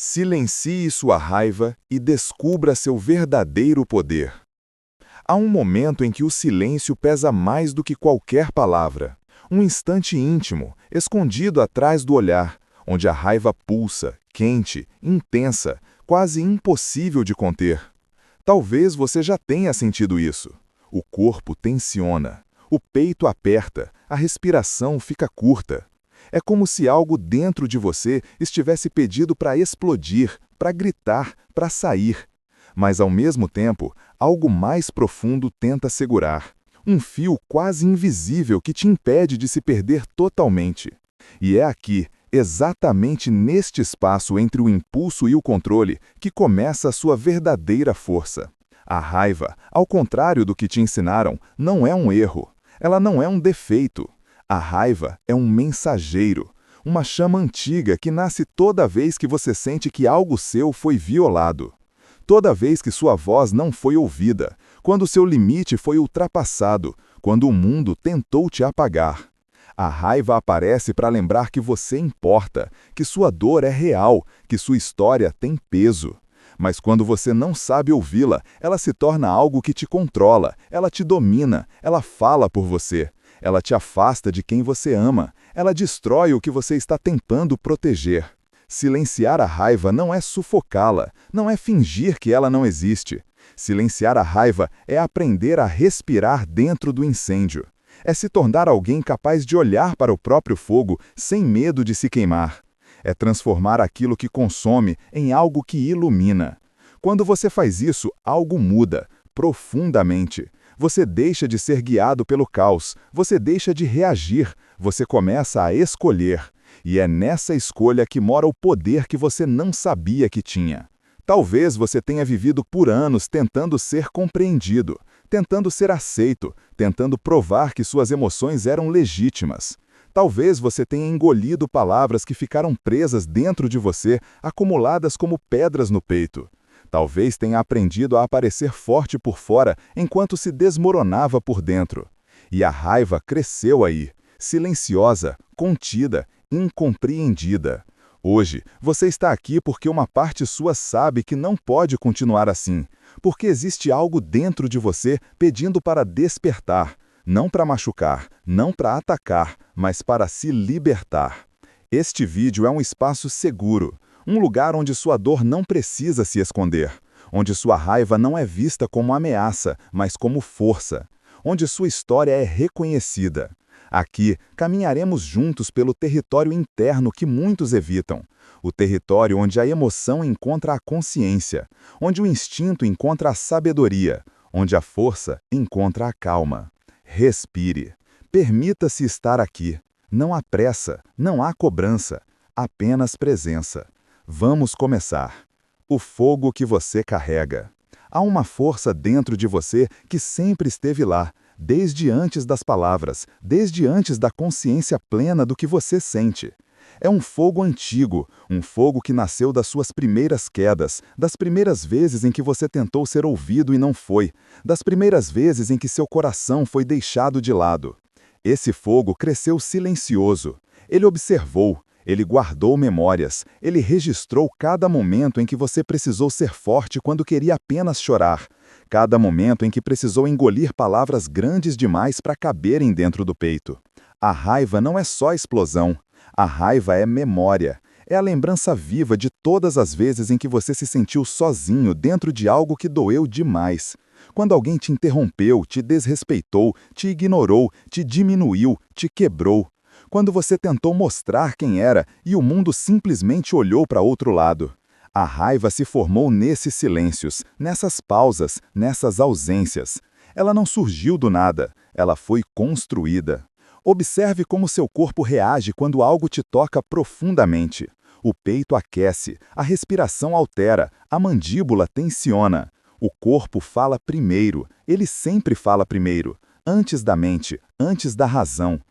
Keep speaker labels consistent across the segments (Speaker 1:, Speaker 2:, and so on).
Speaker 1: Silencie sua raiva e descubra seu verdadeiro poder. Há um momento em que o silêncio pesa mais do que qualquer palavra. Um instante íntimo, escondido atrás do olhar, onde a raiva pulsa, quente, intensa, quase impossível de conter. Talvez você já tenha sentido isso. O corpo tensiona, o peito aperta, a respiração fica curta. É como se algo dentro de você estivesse pedido para explodir, para gritar, para sair. Mas, ao mesmo tempo, algo mais profundo tenta segurar. Um fio quase invisível que te impede de se perder totalmente. E é aqui, exatamente neste espaço entre o impulso e o controle, que começa a sua verdadeira força. A raiva, ao contrário do que te ensinaram, não é um erro. Ela não é um defeito. A raiva é um mensageiro, uma chama antiga que nasce toda vez que você sente que algo seu foi violado. Toda vez que sua voz não foi ouvida, quando seu limite foi ultrapassado, quando o mundo tentou te apagar. A raiva aparece para lembrar que você importa, que sua dor é real, que sua história tem peso. Mas quando você não sabe ouvi-la, ela se torna algo que te controla, ela te domina, ela fala por você. Ela te afasta de quem você ama. Ela destrói o que você está tentando proteger. Silenciar a raiva não é sufocá-la, não é fingir que ela não existe. Silenciar a raiva é aprender a respirar dentro do incêndio. É se tornar alguém capaz de olhar para o próprio fogo sem medo de se queimar. É transformar aquilo que consome em algo que ilumina. Quando você faz isso, algo muda, profundamente. Você deixa de ser guiado pelo caos, você deixa de reagir, você começa a escolher. E é nessa escolha que mora o poder que você não sabia que tinha. Talvez você tenha vivido por anos tentando ser compreendido, tentando ser aceito, tentando provar que suas emoções eram legítimas. Talvez você tenha engolido palavras que ficaram presas dentro de você, acumuladas como pedras no peito. Talvez tenha aprendido a aparecer forte por fora enquanto se desmoronava por dentro. E a raiva cresceu aí, silenciosa, contida, incompreendida. Hoje, você está aqui porque uma parte sua sabe que não pode continuar assim, porque existe algo dentro de você pedindo para despertar, não para machucar, não para atacar, mas para se libertar. Este vídeo é um espaço seguro. Um lugar onde sua dor não precisa se esconder, onde sua raiva não é vista como ameaça, mas como força, onde sua história é reconhecida. Aqui, caminharemos juntos pelo território interno que muitos evitam, o território onde a emoção encontra a consciência, onde o instinto encontra a sabedoria, onde a força encontra a calma. Respire. Permita-se estar aqui. Não há pressa, não há cobrança, apenas presença. Vamos começar. O fogo que você carrega. Há uma força dentro de você que sempre esteve lá, desde antes das palavras, desde antes da consciência plena do que você sente. É um fogo antigo, um fogo que nasceu das suas primeiras quedas, das primeiras vezes em que você tentou ser ouvido e não foi, das primeiras vezes em que seu coração foi deixado de lado. Esse fogo cresceu silencioso. Ele observou. Ele guardou memórias, ele registrou cada momento em que você precisou ser forte quando queria apenas chorar, cada momento em que precisou engolir palavras grandes demais para caberem dentro do peito. A raiva não é só explosão, a raiva é memória, é a lembrança viva de todas as vezes em que você se sentiu sozinho dentro de algo que doeu demais. Quando alguém te interrompeu, te desrespeitou, te ignorou, te diminuiu, te quebrou. Quando você tentou mostrar quem era e o mundo simplesmente olhou para outro lado. A raiva se formou nesses silêncios, nessas pausas, nessas ausências. Ela não surgiu do nada, ela foi construída. Observe como seu corpo reage quando algo te toca profundamente. O peito aquece, a respiração altera, a mandíbula tensiona. O corpo fala primeiro, ele sempre fala primeiro, antes da mente, antes da razão.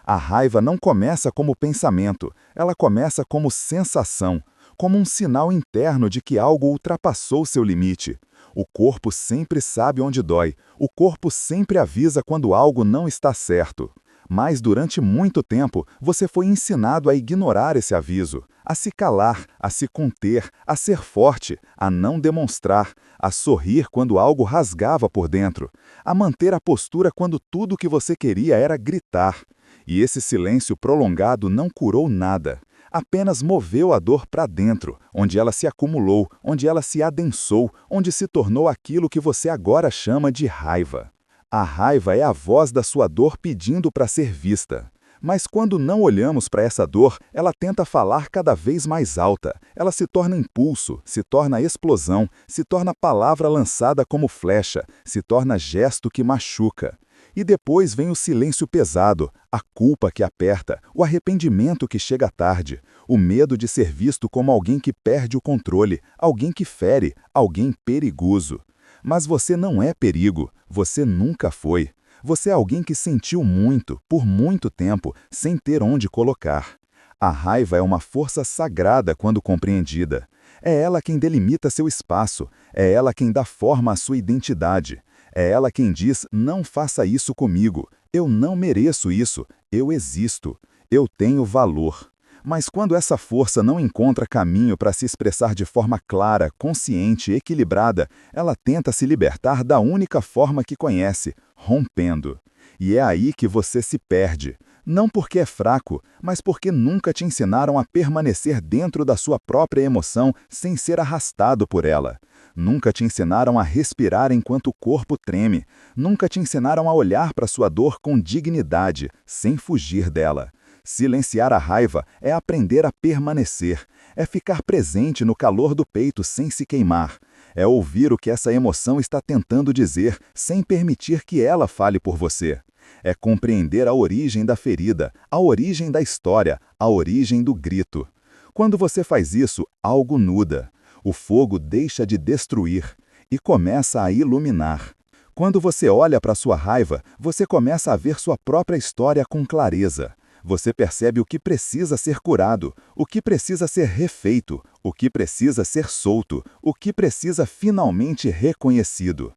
Speaker 1: A raiva não começa como pensamento, ela começa como sensação, como um sinal interno de que algo ultrapassou seu limite. O corpo sempre sabe onde dói, o corpo sempre avisa quando algo não está certo. Mas durante muito tempo, você foi ensinado a ignorar esse aviso, a se calar, a se conter, a ser forte, a não demonstrar, a sorrir quando algo rasgava por dentro, a manter a postura quando tudo o que você queria era gritar. E esse silêncio prolongado não curou nada. Apenas moveu a dor para dentro, onde ela se acumulou, onde ela se adensou, onde se tornou aquilo que você agora chama de raiva. A raiva é a voz da sua dor pedindo para ser vista. Mas quando não olhamos para essa dor, ela tenta falar cada vez mais alta. Ela se torna impulso, se torna explosão, se torna palavra lançada como flecha, se torna gesto que machuca. E depois vem o silêncio pesado, a culpa que aperta, o arrependimento que chega tarde, o medo de ser visto como alguém que perde o controle, alguém que fere, alguém perigoso. Mas você não é perigo, você nunca foi. Você é alguém que sentiu muito, por muito tempo, sem ter onde colocar. A raiva é uma força sagrada quando compreendida. É ela quem delimita seu espaço, é ela quem dá forma à sua identidade. É ela quem diz, não faça isso comigo, eu não mereço isso, eu existo, eu tenho valor. Mas quando essa força não encontra caminho para se expressar de forma clara, consciente e equilibrada, ela tenta se libertar da única forma que conhece, rompendo. E é aí que você se perde. Não porque é fraco, mas porque nunca te ensinaram a permanecer dentro da sua própria emoção sem ser arrastado por ela. Nunca te ensinaram a respirar enquanto o corpo treme. Nunca te ensinaram a olhar para sua dor com dignidade, sem fugir dela. Silenciar a raiva é aprender a permanecer, é ficar presente no calor do peito sem se queimar, é ouvir o que essa emoção está tentando dizer sem permitir que ela fale por você. É compreender a origem da ferida, a origem da história, a origem do grito. Quando você faz isso, algo muda. O fogo deixa de destruir e começa a iluminar. Quando você olha para sua raiva, você começa a ver sua própria história com clareza. Você percebe o que precisa ser curado, o que precisa ser refeito, o que precisa ser solto, o que precisa finalmente reconhecido.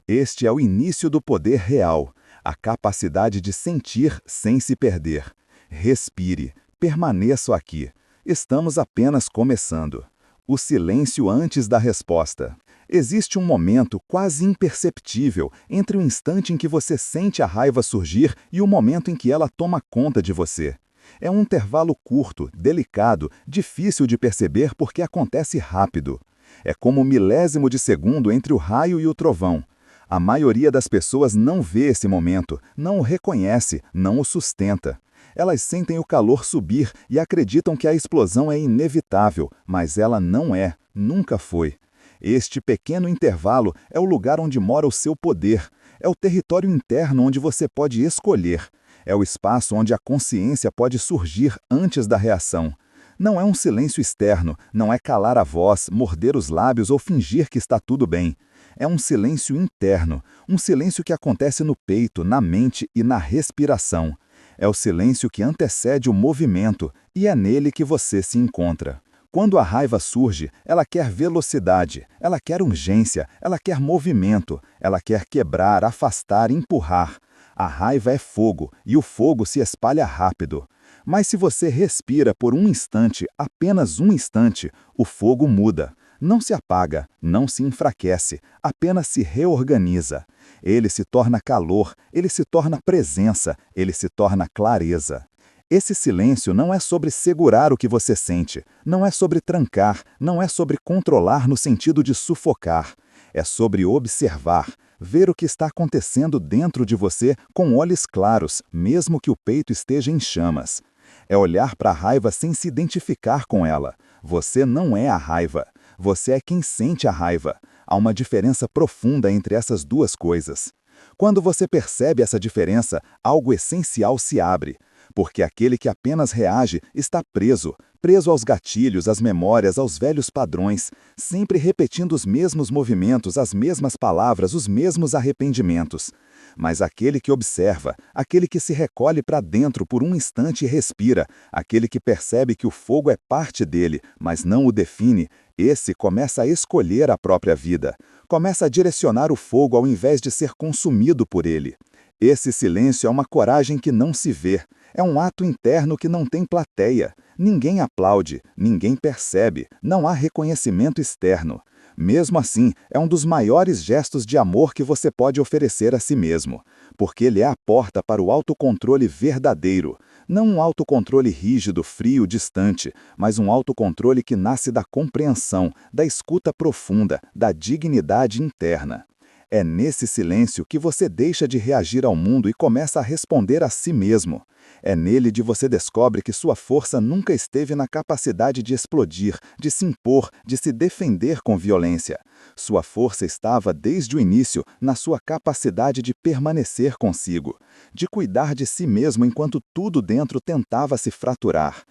Speaker 1: Este é o início do poder real, a capacidade de sentir sem se perder. Respire, permaneça aqui. Estamos apenas começando. O silêncio antes da resposta. Existe um momento quase imperceptível entre o instante em que você sente a raiva surgir e o momento em que ela toma conta de você. É um intervalo curto, delicado, difícil de perceber porque acontece rápido. É como um milésimo de segundo entre o raio e o trovão. A maioria das pessoas não vê esse momento, não o reconhece, não o sustenta. Elas sentem o calor subir e acreditam que a explosão é inevitável, mas ela não é, nunca foi. Este pequeno intervalo é o lugar onde mora o seu poder, é o território interno onde você pode escolher, é o espaço onde a consciência pode surgir antes da reação. Não é um silêncio externo, não é calar a voz, morder os lábios ou fingir que está tudo bem. É um silêncio interno, um silêncio que acontece no peito, na mente e na respiração. É o silêncio que antecede o movimento e é nele que você se encontra. Quando a raiva surge, ela quer velocidade, ela quer urgência, ela quer movimento, ela quer quebrar, afastar, empurrar. A raiva é fogo e o fogo se espalha rápido. Mas se você respira por um instante, apenas um instante, o fogo muda. Não se apaga, não se enfraquece, apenas se reorganiza. Ele se torna calor, ele se torna presença, ele se torna clareza. Esse silêncio não é sobre segurar o que você sente, não é sobre trancar, não é sobre controlar no sentido de sufocar. É sobre observar, ver o que está acontecendo dentro de você com olhos claros, mesmo que o peito esteja em chamas. É olhar para a raiva sem se identificar com ela. Você não é a raiva. Você é quem sente a raiva. Há uma diferença profunda entre essas duas coisas. Quando você percebe essa diferença, algo essencial se abre. Porque aquele que apenas reage está preso, preso aos gatilhos, às memórias, aos velhos padrões, sempre repetindo os mesmos movimentos, as mesmas palavras, os mesmos arrependimentos. Mas aquele que observa, aquele que se recolhe para dentro por um instante e respira, aquele que percebe que o fogo é parte dele, mas não o define, esse começa a escolher a própria vida, começa a direcionar o fogo ao invés de ser consumido por ele. Esse silêncio é uma coragem que não se vê, é um ato interno que não tem plateia. Ninguém aplaude, ninguém percebe, não há reconhecimento externo. Mesmo assim, é um dos maiores gestos de amor que você pode oferecer a si mesmo, porque ele é a porta para o autocontrole verdadeiro. Não um autocontrole rígido, frio, distante, mas um autocontrole que nasce da compreensão, da escuta profunda, da dignidade interna. É nesse silêncio que você deixa de reagir ao mundo e começa a responder a si mesmo. É nele de você descobre que sua força nunca esteve na capacidade de explodir, de se impor, de se defender com violência. Sua força estava, desde o início, na sua capacidade de permanecer consigo, de cuidar de si mesmo enquanto tudo dentro tentava se fraturar.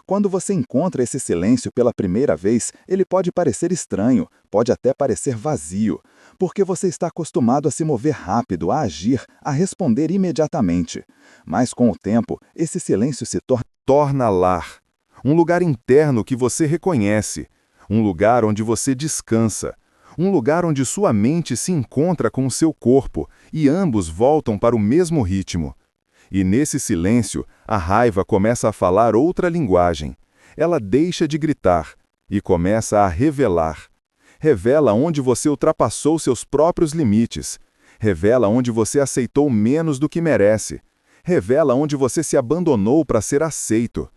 Speaker 1: Quando você encontra esse silêncio pela primeira vez, ele pode parecer estranho, pode até parecer vazio, porque você está acostumado a se mover rápido, a agir, a responder imediatamente. Mas com o tempo, esse silêncio se torna lar, um lugar interno que você reconhece, um lugar onde você descansa, um lugar onde sua mente se encontra com o seu corpo e ambos voltam para o mesmo ritmo. E nesse silêncio, a raiva começa a falar outra linguagem. Ela deixa de gritar e começa a revelar. Revela onde você ultrapassou seus próprios limites. Revela onde você aceitou menos do que merece. Revela onde você se abandonou para ser aceito.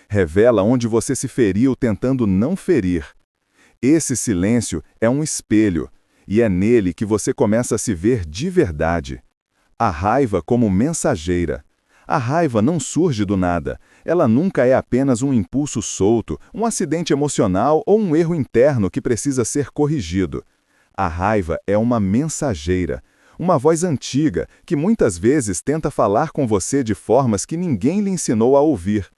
Speaker 1: Revela onde você se feriu tentando não ferir. Esse silêncio é um espelho, e é nele que você começa a se ver de verdade. A raiva como mensageira. A raiva não surge do nada. Ela nunca é apenas um impulso solto, um acidente emocional ou um erro interno que precisa ser corrigido. A raiva é uma mensageira, uma voz antiga que muitas vezes tenta falar com você de formas que ninguém lhe ensinou a ouvir.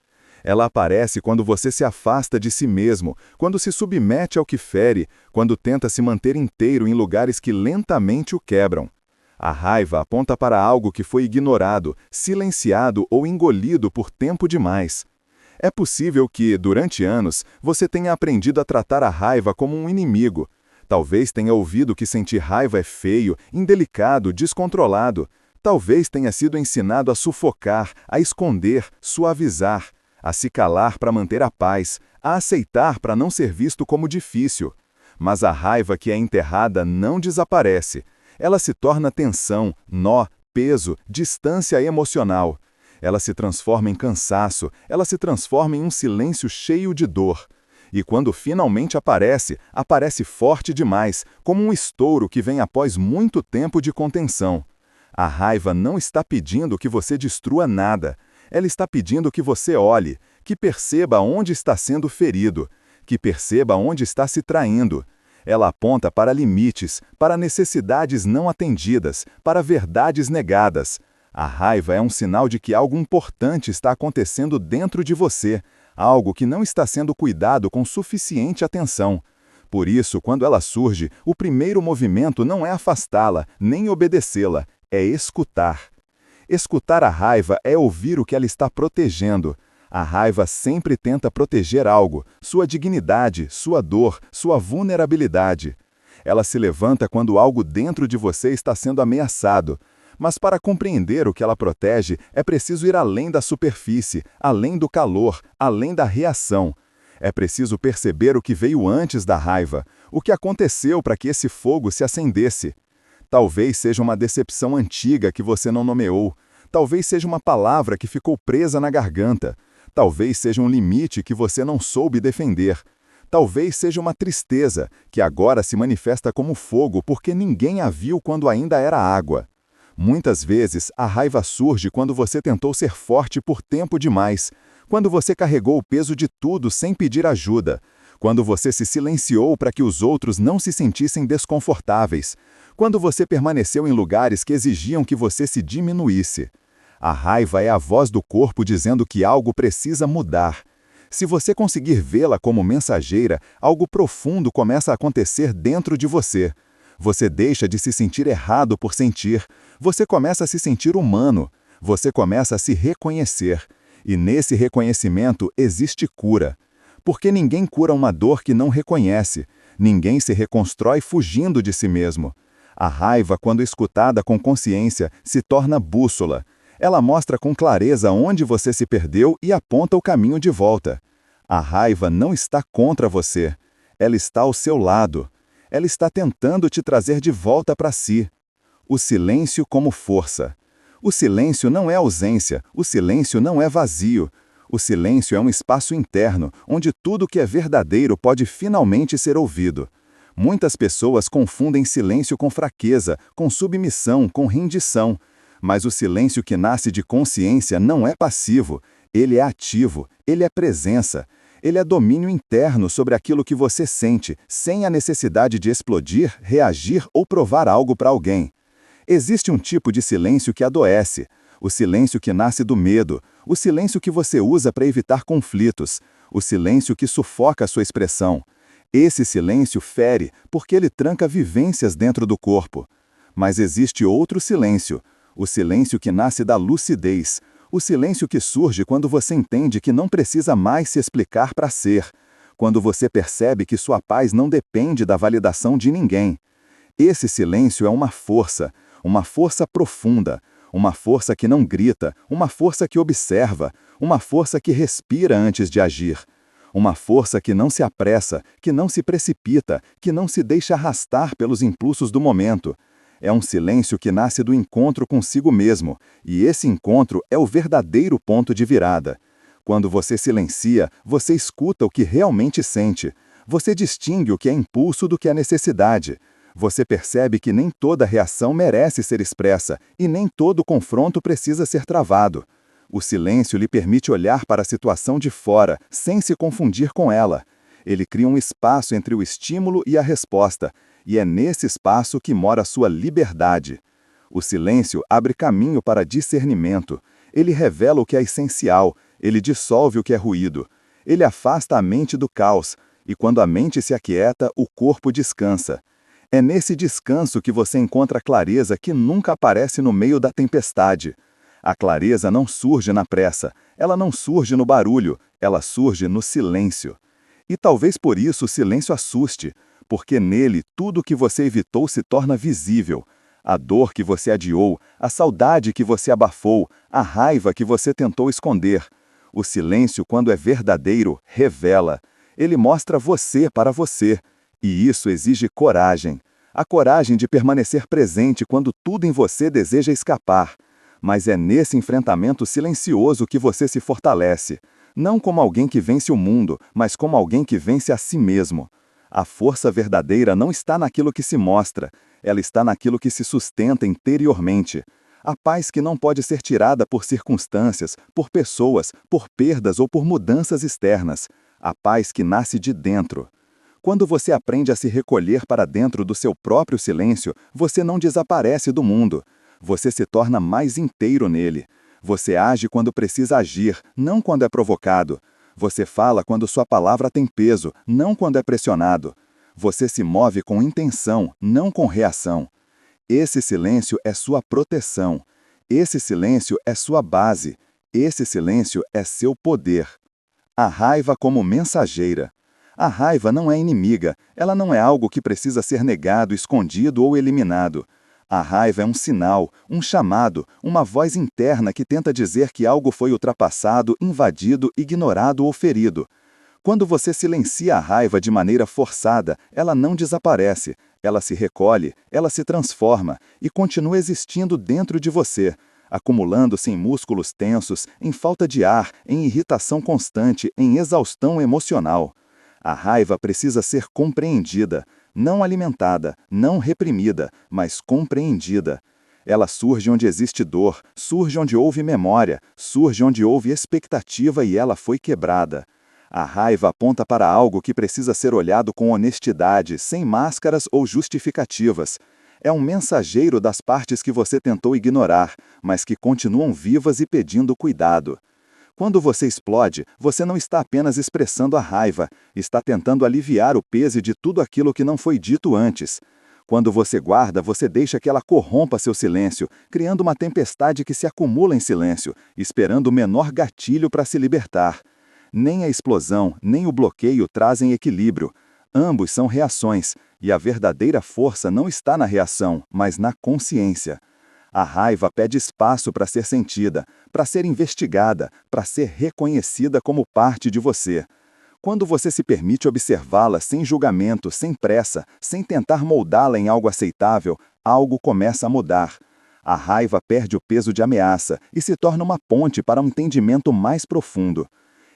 Speaker 1: Ela aparece quando você se afasta de si mesmo, quando se submete ao que fere, quando tenta se manter inteiro em lugares que lentamente o quebram. A raiva aponta para algo que foi ignorado, silenciado ou engolido por tempo demais. É possível que, durante anos, você tenha aprendido a tratar a raiva como um inimigo. Talvez tenha ouvido que sentir raiva é feio, indelicado, descontrolado. Talvez tenha sido ensinado a sufocar, a esconder, suavizar, a se calar para manter a paz, a aceitar para não ser visto como difícil. Mas a raiva que é enterrada não desaparece. Ela se torna tensão, nó, peso, distância emocional. Ela se transforma em cansaço, ela se transforma em um silêncio cheio de dor. E quando finalmente aparece, aparece forte demais, como um estouro que vem após muito tempo de contenção. A raiva não está pedindo que você destrua nada. Ela está pedindo que você olhe, que perceba onde está sendo ferido, que perceba onde está se traindo. Ela aponta para limites, para necessidades não atendidas, para verdades negadas. A raiva é um sinal de que algo importante está acontecendo dentro de você, algo que não está sendo cuidado com suficiente atenção. Por isso, quando ela surge, o primeiro movimento não é afastá-la, nem obedecê-la, é escutar. Escutar a raiva é ouvir o que ela está protegendo. A raiva sempre tenta proteger algo, sua dignidade, sua dor, sua vulnerabilidade. Ela se levanta quando algo dentro de você está sendo ameaçado. Mas para compreender o que ela protege, é preciso ir além da superfície, além do calor, além da reação. É preciso perceber o que veio antes da raiva, o que aconteceu para que esse fogo se acendesse. Talvez seja uma decepção antiga que você não nomeou. Talvez seja uma palavra que ficou presa na garganta. Talvez seja um limite que você não soube defender. Talvez seja uma tristeza, que agora se manifesta como fogo porque ninguém a viu quando ainda era água. Muitas vezes, a raiva surge quando você tentou ser forte por tempo demais, quando você carregou o peso de tudo sem pedir ajuda, quando você se silenciou para que os outros não se sentissem desconfortáveis, quando você permaneceu em lugares que exigiam que você se diminuísse. A raiva é a voz do corpo dizendo que algo precisa mudar. Se você conseguir vê-la como mensageira, algo profundo começa a acontecer dentro de você. Você deixa de se sentir errado por sentir. Você começa a se sentir humano. Você começa a se reconhecer. E nesse reconhecimento existe cura. Porque ninguém cura uma dor que não reconhece. Ninguém se reconstrói fugindo de si mesmo. A raiva, quando escutada com consciência, se torna bússola. Ela mostra com clareza onde você se perdeu e aponta o caminho de volta. A raiva não está contra você. Ela está ao seu lado. Ela está tentando te trazer de volta para si. O silêncio como força. O silêncio não é ausência, o silêncio não é vazio. O silêncio é um espaço interno, onde tudo que é verdadeiro pode finalmente ser ouvido. Muitas pessoas confundem silêncio com fraqueza, com submissão, com rendição. Mas o silêncio que nasce de consciência não é passivo, ele é ativo, ele é presença. Ele é domínio interno sobre aquilo que você sente, sem a necessidade de explodir, reagir ou provar algo para alguém. Existe um tipo de silêncio que adoece, o silêncio que nasce do medo, o silêncio que você usa para evitar conflitos, o silêncio que sufoca a sua expressão. Esse silêncio fere porque ele tranca vivências dentro do corpo. Mas existe outro silêncio, o silêncio que nasce da lucidez, o silêncio que surge quando você entende que não precisa mais se explicar para ser, quando você percebe que sua paz não depende da validação de ninguém. Esse silêncio é uma força profunda, uma força que não grita, uma força que observa, uma força que respira antes de agir. Uma força que não se apressa, que não se precipita, que não se deixa arrastar pelos impulsos do momento. É um silêncio que nasce do encontro consigo mesmo, e esse encontro é o verdadeiro ponto de virada. Quando você silencia, você escuta o que realmente sente. Você distingue o que é impulso do que é necessidade. Você percebe que nem toda reação merece ser expressa, e nem todo confronto precisa ser travado. O silêncio lhe permite olhar para a situação de fora, sem se confundir com ela. Ele cria um espaço entre o estímulo e a resposta, e é nesse espaço que mora a sua liberdade. O silêncio abre caminho para discernimento. Ele revela o que é essencial, ele dissolve o que é ruído. Ele afasta a mente do caos, e quando a mente se aquieta, o corpo descansa. É nesse descanso que você encontra a clareza que nunca aparece no meio da tempestade. A clareza não surge na pressa, ela não surge no barulho, ela surge no silêncio. E talvez por isso o silêncio assuste, porque nele tudo o que você evitou se torna visível. A dor que você adiou, a saudade que você abafou, a raiva que você tentou esconder. O silêncio, quando é verdadeiro, revela. Ele mostra você para você. E isso exige coragem. A coragem de permanecer presente quando tudo em você deseja escapar. Mas é nesse enfrentamento silencioso que você se fortalece. Não como alguém que vence o mundo, mas como alguém que vence a si mesmo. A força verdadeira não está naquilo que se mostra, ela está naquilo que se sustenta interiormente. A paz que não pode ser tirada por circunstâncias, por pessoas, por perdas ou por mudanças externas. A paz que nasce de dentro. Quando você aprende a se recolher para dentro do seu próprio silêncio, você não desaparece do mundo. Você se torna mais inteiro nele. Você age quando precisa agir, não quando é provocado. Você fala quando sua palavra tem peso, não quando é pressionado. Você se move com intenção, não com reação. Esse silêncio é sua proteção. Esse silêncio é sua base. Esse silêncio é seu poder. A raiva como mensageira. A raiva não é inimiga, ela não é algo que precisa ser negado, escondido ou eliminado. A raiva é um sinal, um chamado, uma voz interna que tenta dizer que algo foi ultrapassado, invadido, ignorado ou ferido. Quando você silencia a raiva de maneira forçada, ela não desaparece, ela se recolhe, ela se transforma e continua existindo dentro de você, acumulando-se em músculos tensos, em falta de ar, em irritação constante, em exaustão emocional. A raiva precisa ser compreendida, não alimentada, não reprimida, mas compreendida. Ela surge onde existe dor, surge onde houve memória, surge onde houve expectativa e ela foi quebrada. A raiva aponta para algo que precisa ser olhado com honestidade, sem máscaras ou justificativas. É um mensageiro das partes que você tentou ignorar, mas que continuam vivas e pedindo cuidado. Quando você explode, você não está apenas expressando a raiva, está tentando aliviar o peso de tudo aquilo que não foi dito antes. Quando você guarda, você deixa que ela corrompa seu silêncio, criando uma tempestade que se acumula em silêncio, esperando o menor gatilho para se libertar. Nem a explosão, nem o bloqueio trazem equilíbrio.
Speaker 2: Ambos são reações, e a verdadeira força não está na reação, mas na consciência. A raiva pede espaço para ser sentida, para ser investigada, para ser reconhecida como parte de você. Quando você se permite observá-la sem julgamento, sem pressa, sem tentar moldá-la em algo aceitável, algo começa a mudar. A raiva perde o peso de ameaça e se torna uma ponte para um entendimento mais profundo.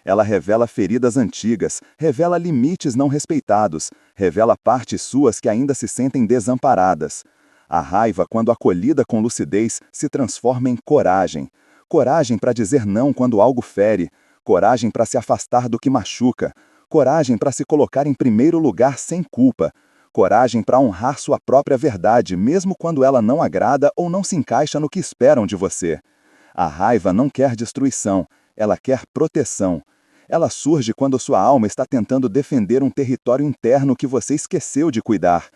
Speaker 2: Ela revela feridas antigas, revela limites não respeitados, revela partes suas que ainda se sentem desamparadas. A raiva, quando acolhida com lucidez, se transforma em coragem. Coragem para dizer não quando algo fere, coragem para se afastar do que machuca, coragem para se colocar em primeiro lugar sem culpa, coragem para honrar sua própria verdade, mesmo quando ela não agrada ou não se encaixa no que esperam de você. A raiva não quer destruição, ela quer proteção. Ela surge quando sua alma está tentando defender um território interno que você esqueceu de cuidar.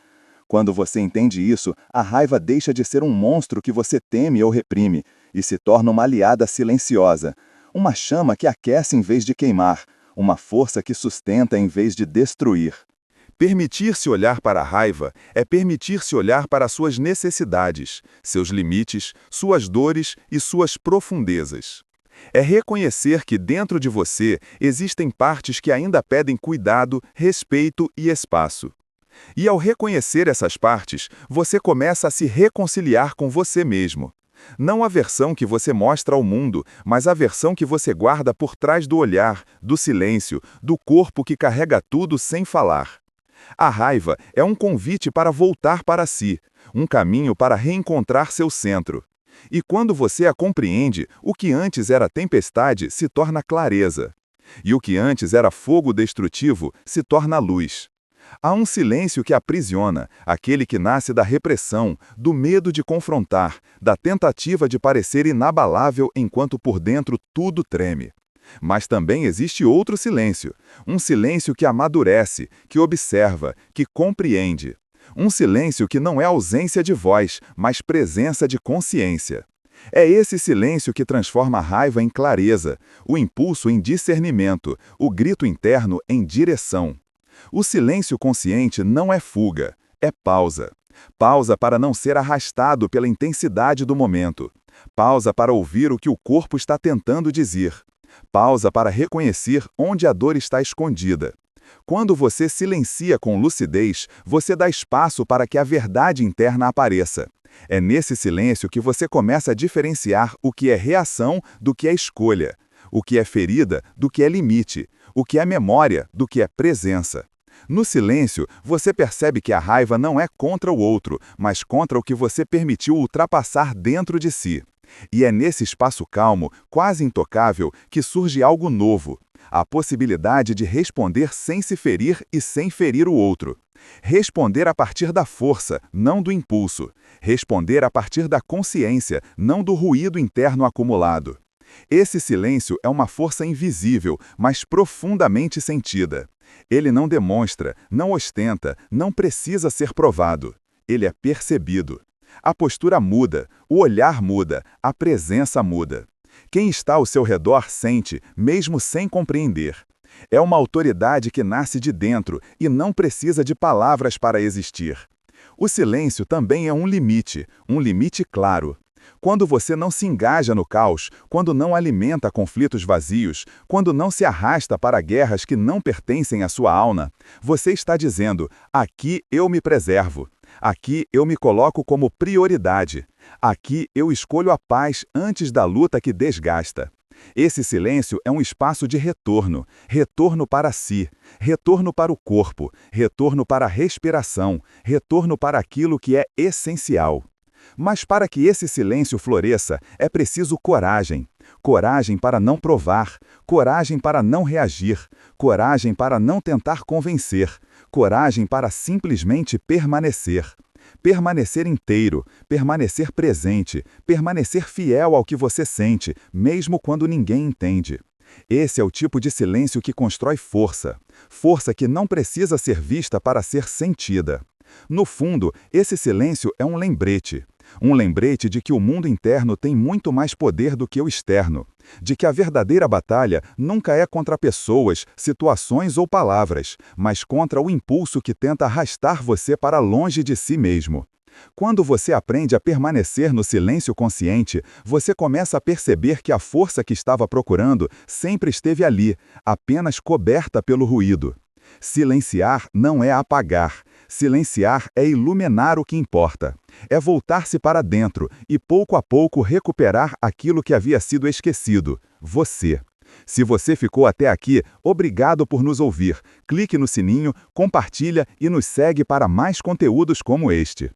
Speaker 2: Quando você entende isso, a raiva deixa de ser um monstro que você teme ou reprime e se torna uma aliada silenciosa, uma chama que aquece em vez de queimar, uma força que sustenta em vez de destruir.
Speaker 1: Permitir-se olhar para a raiva é permitir-se olhar para suas necessidades, seus limites, suas dores e suas profundezas. É reconhecer que dentro de você existem partes que ainda pedem cuidado, respeito e espaço. E ao reconhecer essas partes, você começa a se reconciliar com você mesmo. Não a versão que você mostra ao mundo, mas a versão que você guarda por trás do olhar, do silêncio, do corpo que carrega tudo sem falar. A raiva é um convite para voltar para si, um caminho para reencontrar seu centro. E quando você a compreende, o que antes era tempestade se torna clareza. E o que antes era fogo destrutivo se torna luz. Há um silêncio que aprisiona, aquele que nasce da repressão, do medo de confrontar, da tentativa de parecer inabalável enquanto por dentro tudo treme. Mas também existe outro silêncio, um silêncio que amadurece, que observa, que compreende. Um silêncio que não é ausência de voz, mas presença de consciência. É esse silêncio que transforma a raiva em clareza, o impulso em discernimento, o grito interno em direção. O silêncio consciente não é fuga, é pausa. Pausa para não ser arrastado pela intensidade do momento. Pausa para ouvir o que o corpo está tentando dizer. Pausa para reconhecer onde a dor está escondida. Quando você silencia com lucidez, você dá espaço para que a verdade interna apareça. É nesse silêncio que você começa a diferenciar o que é reação do que é escolha, o que é ferida do que é limite, o que é memória do que é presença. No silêncio, você percebe que a raiva não é contra o outro, mas contra o que você permitiu ultrapassar dentro de si. E é nesse espaço calmo, quase intocável, que surge algo novo. A possibilidade de responder sem se ferir e sem ferir o outro. Responder a partir da força, não do impulso. Responder a partir da consciência, não do ruído interno acumulado. Esse silêncio é uma força invisível, mas profundamente sentida. Ele não demonstra, não ostenta, não precisa ser provado. Ele é percebido. A postura muda, o olhar muda, a presença muda. Quem está ao seu redor sente, mesmo sem compreender. É uma autoridade que nasce de dentro e não precisa de palavras para existir. O silêncio também é um limite claro. Quando você não se engaja no caos, quando não alimenta conflitos vazios, quando não se arrasta para guerras que não pertencem à sua alma, você está dizendo: aqui eu me preservo. Aqui eu me coloco como prioridade. Aqui eu escolho a paz antes da luta que desgasta. Esse silêncio é um espaço de retorno, retorno para si, retorno para o corpo, retorno para a respiração, retorno para aquilo que é essencial. Mas para que esse silêncio floresça, é preciso coragem. Coragem para não provar, coragem para não reagir, coragem para não tentar convencer, coragem para simplesmente permanecer. Permanecer inteiro, permanecer presente, permanecer fiel ao que você sente, mesmo quando ninguém entende. Esse é o tipo de silêncio que constrói força. Força que não precisa ser vista para ser sentida. No fundo, esse silêncio é um lembrete. Um lembrete de que o mundo interno tem muito mais poder do que o externo. De que a verdadeira batalha nunca é contra pessoas, situações ou palavras, mas contra o impulso que tenta arrastar você para longe de si mesmo. Quando você aprende a permanecer no silêncio consciente, você começa a perceber que a força que estava procurando sempre esteve ali, apenas coberta pelo ruído. Silenciar não é apagar. Silenciar é iluminar o que importa. É voltar-se para dentro e, pouco a pouco, recuperar aquilo que havia sido esquecido: você. Se você ficou até aqui, obrigado por nos ouvir. Clique no sininho, compartilha e nos segue para mais conteúdos como este.